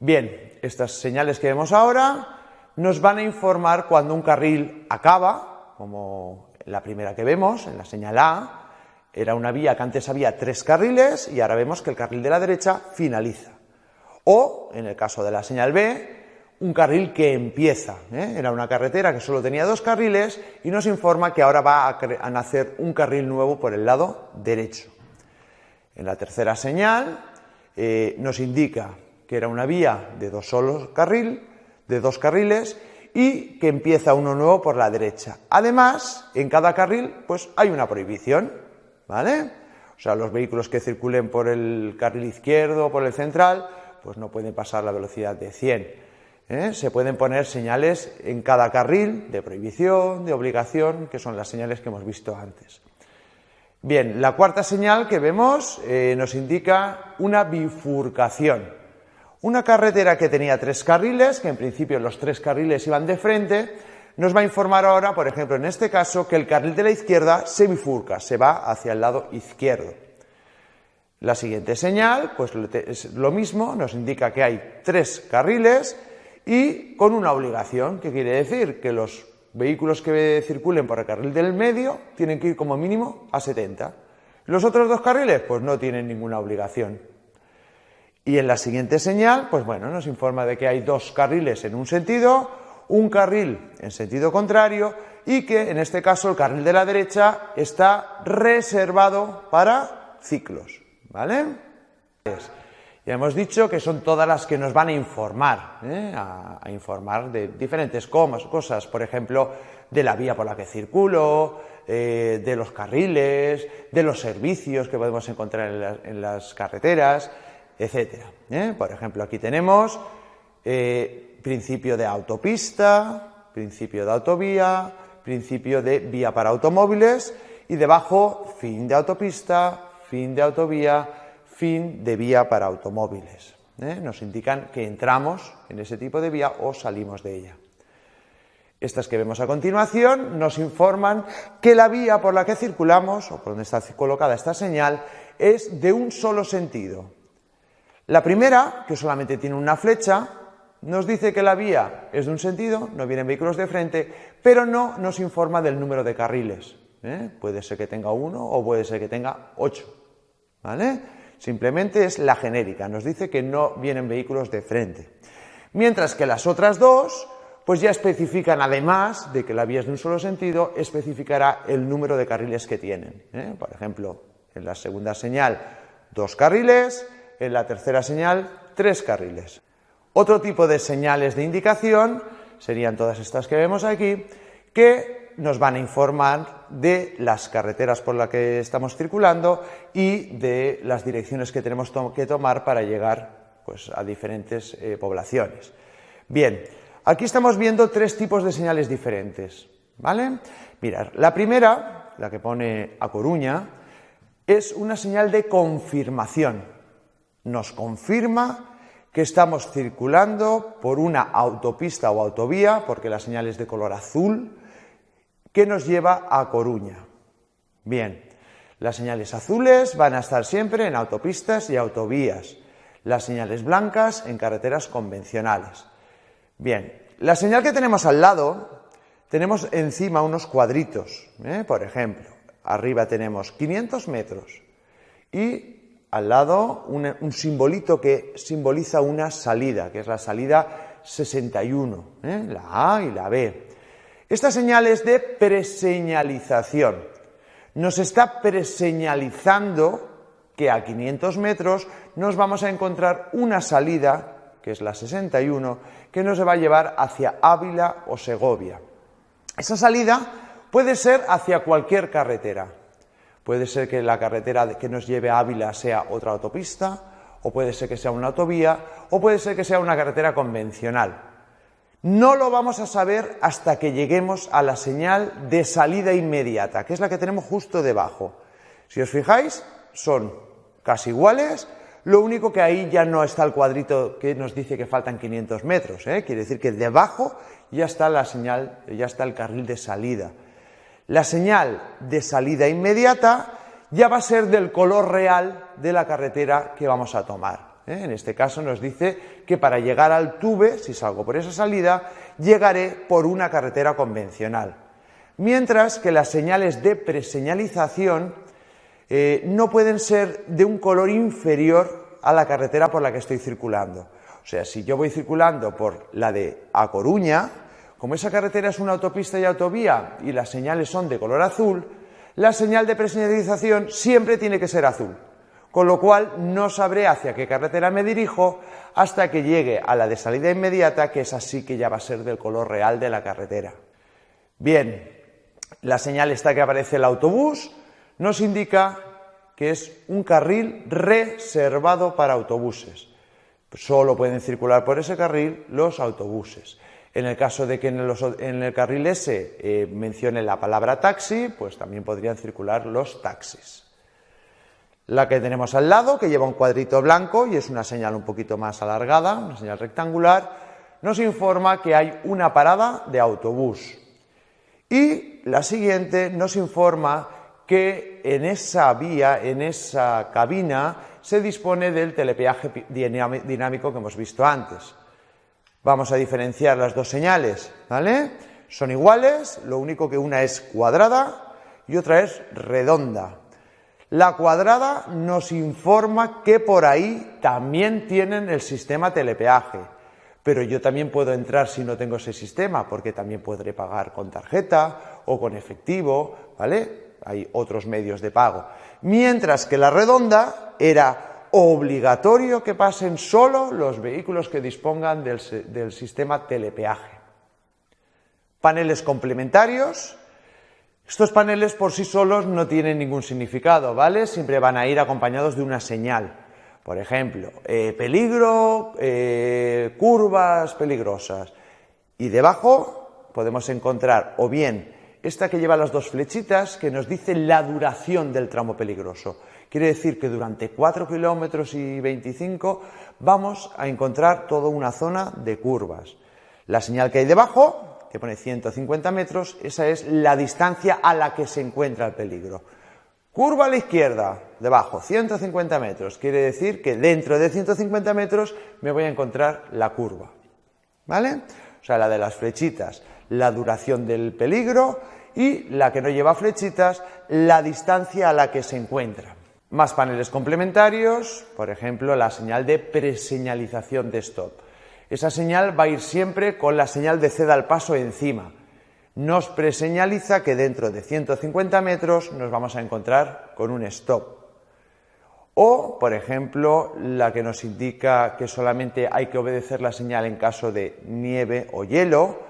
Bien, estas señales que vemos ahora nos van a informar cuando un carril acaba, como la primera que vemos, en la señal A. Era una vía que antes había 3 carriles y ahora vemos que el carril de la derecha finaliza. O, en el caso de la señal B, un carril que empieza. Era una carretera que solo tenía 2 carriles y nos informa que ahora va a nacer un carril nuevo por el lado derecho. En la tercera señal nos indica que era una vía de 2 carriles y que empieza uno nuevo por la derecha. Además, en cada carril pues hay una prohibición, ¿vale? O sea, los vehículos que circulen por el carril izquierdo o por el central pues no pueden pasar la velocidad de 100. Se pueden poner señales en cada carril de prohibición, de obligación, que son las señales que hemos visto antes. Bien, la cuarta señal que vemos nos indica una bifurcación. Una carretera que tenía 3 carriles, que en principio los 3 carriles iban de frente, nos va a informar ahora, por ejemplo, en este caso, que el carril de la izquierda se bifurca, se va hacia el lado izquierdo. La siguiente señal, pues es lo mismo, nos indica que hay 3 carriles y con una obligación, que quiere decir que los vehículos que circulen por el carril del medio tienen que ir como mínimo a 70. Los otros 2 carriles, pues no tienen ninguna obligación. Y en la siguiente señal, pues bueno, nos informa de que hay 2 carriles en un sentido, un carril en sentido contrario y que en este caso el carril de la derecha está reservado para ciclos, ¿vale? Ya hemos dicho que son todas las que nos van a informar, a informar de diferentes cosas, por ejemplo, de la vía por la que circulo, de los carriles, de los servicios que podemos encontrar en las carreteras, etcétera. Por ejemplo, aquí tenemos principio de autopista, principio de autovía, principio de vía para automóviles y debajo fin de autopista, fin de autovía, fin de vía para automóviles. Nos indican que entramos en ese tipo de vía o salimos de ella. Estas que vemos a continuación nos informan que la vía por la que circulamos, o por donde está colocada esta señal, es de un solo sentido. La primera, que solamente tiene una flecha, nos dice que la vía es de un sentido, no vienen vehículos de frente, pero no nos informa del número de carriles. Puede ser que tenga 1 o puede ser que tenga 8. ¿Vale? Simplemente es la genérica, nos dice que no vienen vehículos de frente. Mientras que las otras 2, pues ya especifican, además de que la vía es de un solo sentido, especificará el número de carriles que tienen. Por ejemplo, en la segunda señal, 2 carriles, en la tercera señal, 3 carriles. Otro tipo de señales de indicación serían todas estas que vemos aquí, que nos van a informar de las carreteras por las que estamos circulando y de las direcciones que tenemos que tomar para llegar pues, a diferentes poblaciones. Bien, aquí estamos viendo 3 tipos de señales diferentes, ¿vale? Mirad, la primera, la que pone A Coruña, es una señal de confirmación. Nos confirma que estamos circulando por una autopista o autovía, porque la señal es de color azul, que nos lleva a Coruña. Bien, las señales azules van a estar siempre en autopistas y autovías, las señales blancas en carreteras convencionales. Bien, la señal que tenemos al lado, tenemos encima unos cuadritos, por ejemplo, arriba tenemos 500 metros y al lado un simbolito que simboliza una salida, que es la salida 61, la A y la B. Esta señal es de preseñalización. Nos está preseñalizando que a 500 metros nos vamos a encontrar una salida, que es la 61, que nos va a llevar hacia Ávila o Segovia. Esa salida puede ser hacia cualquier carretera. Puede ser que la carretera que nos lleve a Ávila sea otra autopista, o puede ser que sea una autovía, o puede ser que sea una carretera convencional. No lo vamos a saber hasta que lleguemos a la señal de salida inmediata, que es la que tenemos justo debajo. Si os fijáis, son casi iguales, lo único que ahí ya no está el cuadrito que nos dice que faltan 500 metros, Quiere decir que debajo ya está la señal, ya está el carril de salida. La señal de salida inmediata ya va a ser del color real de la carretera que vamos a tomar. En este caso nos dice que para llegar al Tuve, si salgo por esa salida, llegaré por una carretera convencional. Mientras que las señales de preseñalización no pueden ser de un color inferior a la carretera por la que estoy circulando. O sea, si yo voy circulando por la de A Coruña, como esa carretera es una autopista y autovía y las señales son de color azul, la señal de preseñalización siempre tiene que ser azul, con lo cual no sabré hacia qué carretera me dirijo hasta que llegue a la de salida inmediata, que es así que ya va a ser del color real de la carretera. Bien, la señal esta que aparece el autobús nos indica que es un carril reservado para autobuses. Solo pueden circular por ese carril los autobuses. En el caso de que en el carril S mencione la palabra taxi, pues también podrían circular los taxis. La que tenemos al lado, que lleva un cuadrito blanco y es una señal un poquito más alargada, una señal rectangular, nos informa que hay una parada de autobús. Y la siguiente nos informa que en esa vía, en esa cabina, se dispone del telepeaje dinámico que hemos visto antes. Vamos a diferenciar las dos señales, ¿vale? Son iguales, lo único que una es cuadrada y otra es redonda. La cuadrada nos informa que por ahí también tienen el sistema telepeaje, pero yo también puedo entrar si no tengo ese sistema, porque también podré pagar con tarjeta o con efectivo, ¿vale? Hay otros medios de pago. Mientras que la redonda era obligatorio que pasen solo los vehículos que dispongan del sistema telepeaje. Paneles complementarios. Estos paneles por sí solos no tienen ningún significado, ¿vale? Siempre van a ir acompañados de una señal. Por ejemplo, peligro, curvas peligrosas. Y debajo podemos encontrar o bien esta que lleva las dos flechitas que nos dice la duración del tramo peligroso. Quiere decir que durante 4 kilómetros y 25 vamos a encontrar toda una zona de curvas. La señal que hay debajo, que pone 150 metros, esa es la distancia a la que se encuentra el peligro. Curva a la izquierda, debajo, 150 metros. Quiere decir que dentro de 150 metros me voy a encontrar la curva. ¿Vale? O sea, la de las flechitas, la duración del peligro, y la que no lleva flechitas, la distancia a la que se encuentra. Más paneles complementarios, por ejemplo, la señal de preseñalización de stop. Esa señal va a ir siempre con la señal de ceda al paso encima. Nos preseñaliza que dentro de 150 metros nos vamos a encontrar con un stop. O, por ejemplo, la que nos indica que solamente hay que obedecer la señal en caso de nieve o hielo.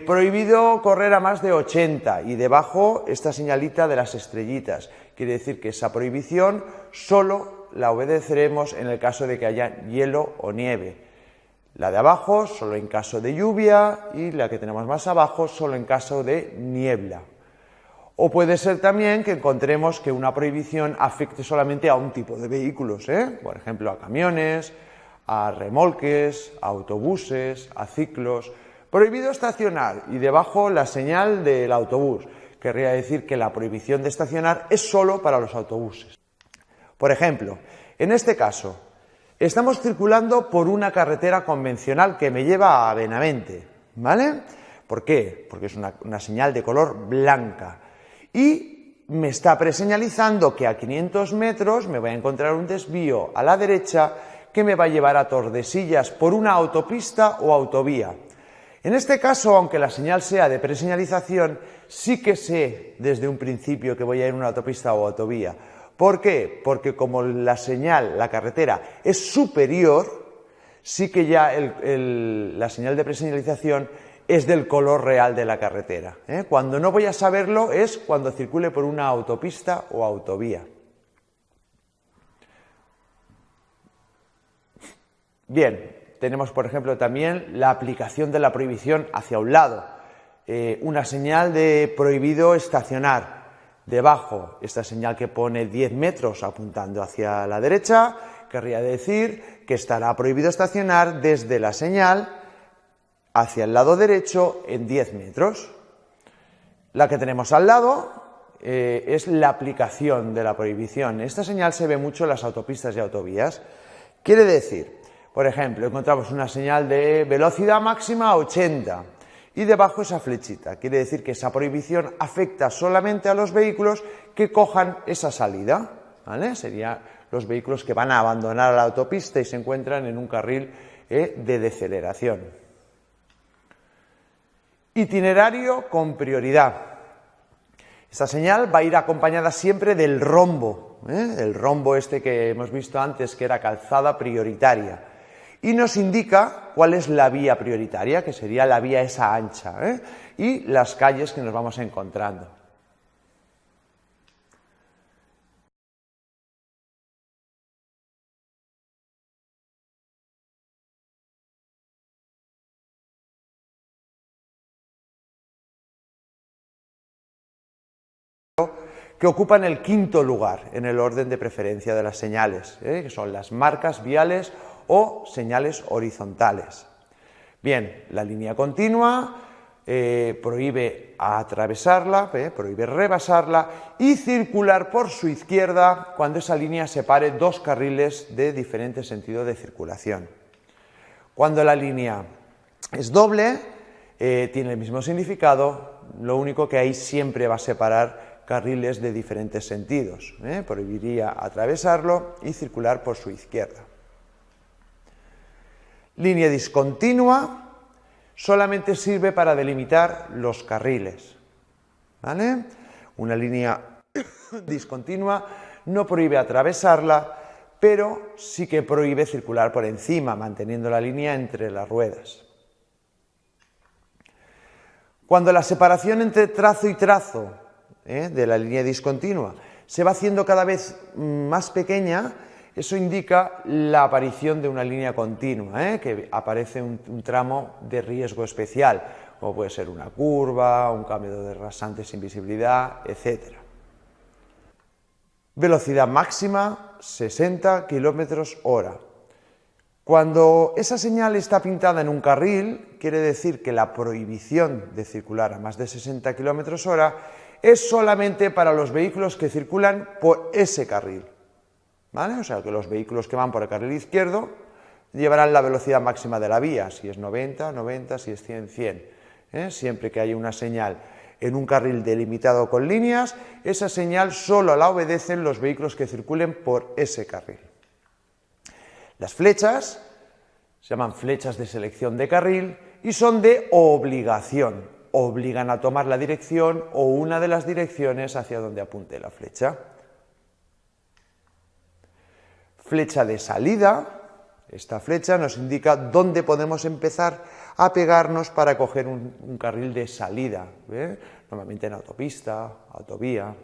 Prohibido correr a más de 80 y debajo esta señalita de las estrellitas. Quiere decir que esa prohibición solo la obedeceremos en el caso de que haya hielo o nieve. La de abajo solo en caso de lluvia y la que tenemos más abajo solo en caso de niebla. O puede ser también que encontremos que una prohibición afecte solamente a un tipo de vehículos, por ejemplo a camiones, a remolques, a autobuses, a ciclos. Prohibido estacionar y debajo la señal del autobús. Querría decir que la prohibición de estacionar es solo para los autobuses. Por ejemplo, en este caso, estamos circulando por una carretera convencional que me lleva a Benavente, ¿vale? ¿Por qué? Porque es una señal de color blanca y me está preseñalizando que a 500 metros me voy a encontrar un desvío a la derecha que me va a llevar a Tordesillas por una autopista o autovía. En este caso, aunque la señal sea de preseñalización, sí que sé desde un principio que voy a ir a una autopista o autovía. ¿Por qué? Porque como la señal, la carretera, es superior, sí que ya la señal de preseñalización es del color real de la carretera. Cuando no voy a saberlo es cuando circule por una autopista o autovía. Bien. Tenemos, por ejemplo, también la aplicación de la prohibición hacia un lado. Una señal de prohibido estacionar. Debajo, esta señal que pone 10 metros apuntando hacia la derecha, querría decir que estará prohibido estacionar desde la señal hacia el lado derecho en 10 metros. La que tenemos al lado es la aplicación de la prohibición. Esta señal se ve mucho en las autopistas y autovías. Quiere decir, por ejemplo, encontramos una señal de velocidad máxima a 80 y debajo esa flechita. Quiere decir que esa prohibición afecta solamente a los vehículos que cojan esa salida, ¿vale? Serían los vehículos que van a abandonar la autopista y se encuentran en un carril de deceleración. Itinerario con prioridad. Esta señal va a ir acompañada siempre del rombo, el rombo este que hemos visto antes, que era calzada prioritaria, y nos indica cuál es la vía prioritaria, que sería la vía esa ancha, y las calles que nos vamos encontrando. Que ocupan el quinto lugar en el orden de preferencia de las señales, que son las marcas viales o señales horizontales. Bien, la línea continua prohíbe atravesarla, prohíbe rebasarla y circular por su izquierda cuando esa línea separe dos carriles de diferente sentido de circulación. Cuando la línea es doble, tiene el mismo significado, lo único que ahí siempre va a separar carriles de diferentes sentidos. Prohibiría atravesarlo y circular por su izquierda. Línea discontinua solamente sirve para delimitar los carriles, ¿vale? Una línea discontinua no prohíbe atravesarla, pero sí que prohíbe circular por encima, manteniendo la línea entre las ruedas. Cuando la separación entre trazo y trazo de la línea discontinua se va haciendo cada vez más pequeña, eso indica la aparición de una línea continua, que aparece un tramo de riesgo especial, como puede ser una curva, un cambio de rasante sin visibilidad, etc. Velocidad máxima 60 km/h. Cuando esa señal está pintada en un carril, quiere decir que la prohibición de circular a más de 60 km/h es solamente para los vehículos que circulan por ese carril, ¿vale? O sea, que los vehículos que van por el carril izquierdo llevarán la velocidad máxima de la vía, si es 90, 90, si es 100, 100. Siempre que haya una señal en un carril delimitado con líneas, esa señal solo la obedecen los vehículos que circulen por ese carril. Las flechas se llaman flechas de selección de carril y son de obligación. Obligan a tomar la dirección o una de las direcciones hacia donde apunte la flecha. Flecha de salida. Esta flecha nos indica dónde podemos empezar a pegarnos para coger un carril de salida, normalmente en autopista, autovía.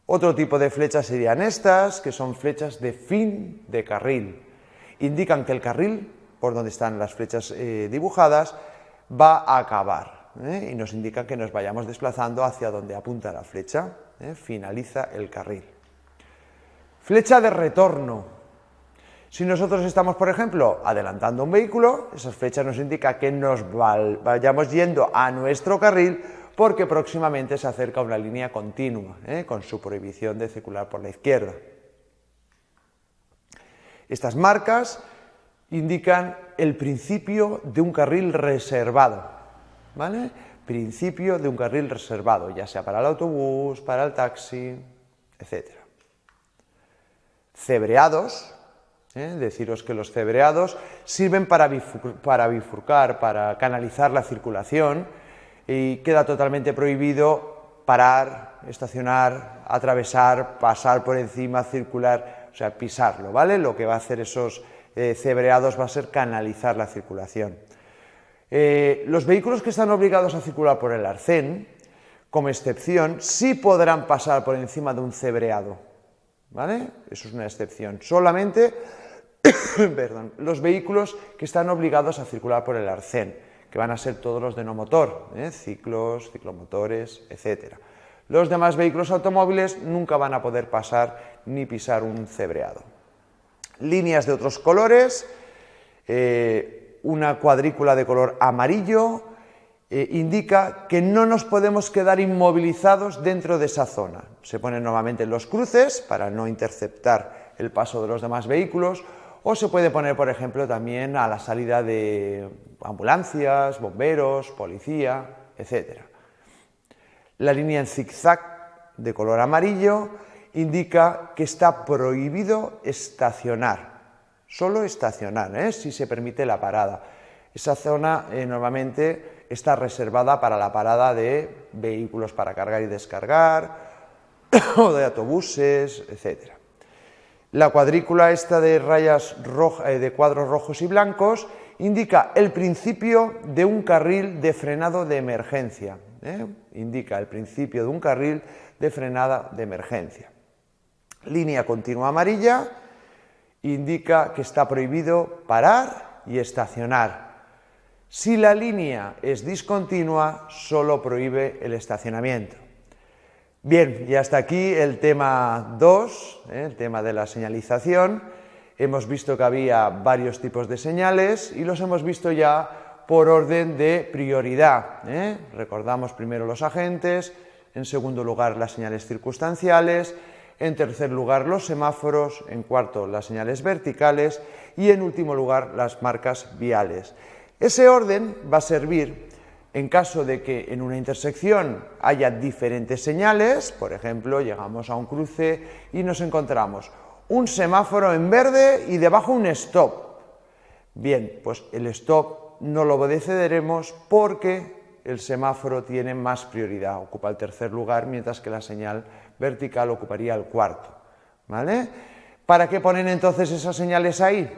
Otro tipo de flechas serían estas, que son flechas de fin de carril. Indican que el carril, por donde están las flechas dibujadas, va a acabar, y nos indican que nos vayamos desplazando hacia donde apunta la flecha, finaliza el carril. Flecha de retorno. Si nosotros estamos, por ejemplo, adelantando un vehículo, esa flecha nos indica que nos vayamos yendo a nuestro carril porque próximamente se acerca una línea continua, con su prohibición de circular por la izquierda. Estas marcas indican el principio de un carril reservado, ¿vale? Principio de un carril reservado, ya sea para el autobús, para el taxi, etc. Cebreados. Deciros que los cebreados sirven para bifurcar, para canalizar la circulación, y queda totalmente prohibido parar, estacionar, atravesar, pasar por encima, circular, o sea, pisarlo, ¿vale? Lo que va a hacer esos cebreados va a ser canalizar la circulación. Los vehículos que están obligados a circular por el arcén, como excepción, sí podrán pasar por encima de un cebreado, ¿vale? Eso es una excepción. Solamente perdón, los vehículos que están obligados a circular por el arcén, que van a ser todos los de no motor, ciclos, ciclomotores, etc. Los demás vehículos automóviles nunca van a poder pasar ni pisar un cebreado. Líneas de otros colores, una cuadrícula de color amarillo indica que no nos podemos quedar inmovilizados dentro de esa zona. Se ponen normalmente en los cruces para no interceptar el paso de los demás vehículos, o se puede poner, por ejemplo, también a la salida de ambulancias, bomberos, policía, etc. La línea en zigzag de color amarillo indica que está prohibido estacionar, solo estacionar, si se permite la parada. Esa zona normalmente está reservada para la parada de vehículos para cargar y descargar, o de autobuses, etc. La cuadrícula esta de rayas de cuadros rojos y blancos indica el principio de un carril de frenado de emergencia. Indica el principio de un carril de frenada de emergencia. Línea continua amarilla indica que está prohibido parar y estacionar. Si la línea es discontinua, solo prohíbe el estacionamiento. Bien, y hasta aquí el tema 2, el tema de la señalización. Hemos visto que había varios tipos de señales y los hemos visto ya por orden de prioridad. Recordamos primero los agentes, en segundo lugar las señales circunstanciales, en tercer lugar los semáforos, en cuarto las señales verticales y en último lugar las marcas viales. Ese orden va a servir en caso de que en una intersección haya diferentes señales. Por ejemplo, llegamos a un cruce y nos encontramos un semáforo en verde y debajo un stop. Bien, pues el stop no lo obedeceremos porque el semáforo tiene más prioridad, ocupa el tercer lugar, mientras que la señal vertical ocuparía el cuarto. ¿Vale? ¿Para qué ponen entonces esas señales ahí?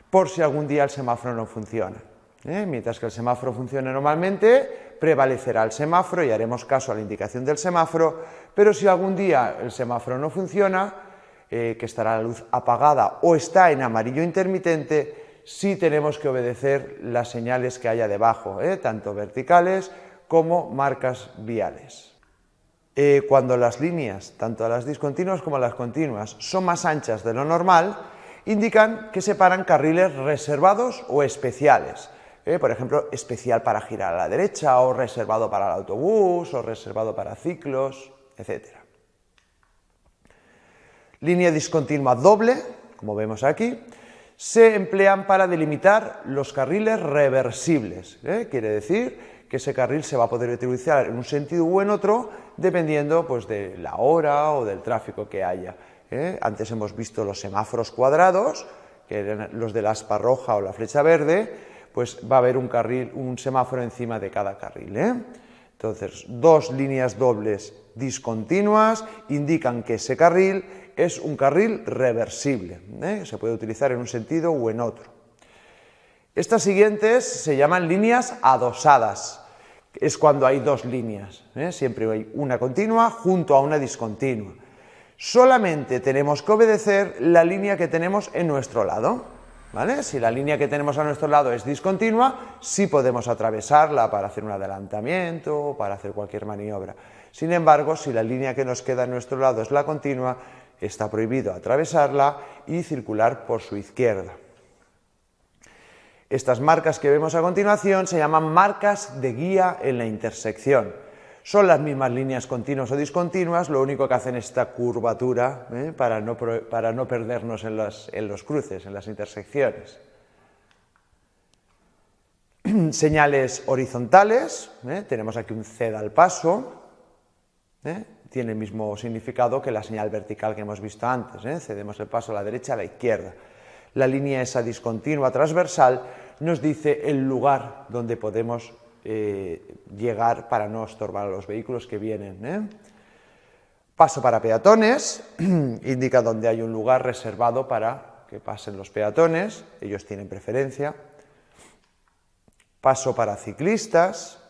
Por si algún día el semáforo no funciona. Mientras que el semáforo funcione normalmente, prevalecerá el semáforo y haremos caso a la indicación del semáforo, pero si algún día el semáforo no funciona, que estará la luz apagada o está en amarillo intermitente, sí tenemos que obedecer las señales que haya debajo, tanto verticales como marcas viales. Cuando las líneas, tanto las discontinuas como las continuas, son más anchas de lo normal, indican que separan carriles reservados o especiales. Por ejemplo, especial para girar a la derecha, o reservado para el autobús, o reservado para ciclos, etc. Línea discontinua doble, como vemos aquí, se emplean para delimitar los carriles reversibles. Quiere decir que ese carril se va a poder utilizar en un sentido u en otro, dependiendo pues, de la hora o del tráfico que haya. Antes hemos visto los semáforos cuadrados, que eran los de la aspa roja o la flecha verde, pues va a haber un semáforo encima de cada carril. Entonces, dos líneas dobles discontinuas indican que ese carril es un carril reversible, se puede utilizar en un sentido u en otro. Estas siguientes se llaman líneas adosadas, es cuando hay dos líneas, siempre hay una continua junto a una discontinua. Solamente tenemos que obedecer la línea que tenemos en nuestro lado. ¿Vale? Si la línea que tenemos a nuestro lado es discontinua, sí podemos atravesarla para hacer un adelantamiento o para hacer cualquier maniobra. Sin embargo, si la línea que nos queda a nuestro lado es la continua, está prohibido atravesarla y circular por su izquierda. Estas marcas que vemos a continuación se llaman marcas de guía en la intersección. Son las mismas líneas continuas o discontinuas, lo único que hacen esta curvatura para no perdernos en los cruces, en las intersecciones. Señales horizontales, tenemos aquí un ceda al paso, tiene el mismo significado que la señal vertical que hemos visto antes, cedemos el paso a la derecha a la izquierda. La línea esa discontinua transversal nos dice el lugar donde podemos llegar para no estorbar a los vehículos que vienen. Paso para peatones, indica donde hay un lugar reservado para que pasen los peatones, ellos tienen preferencia. Paso para ciclistas,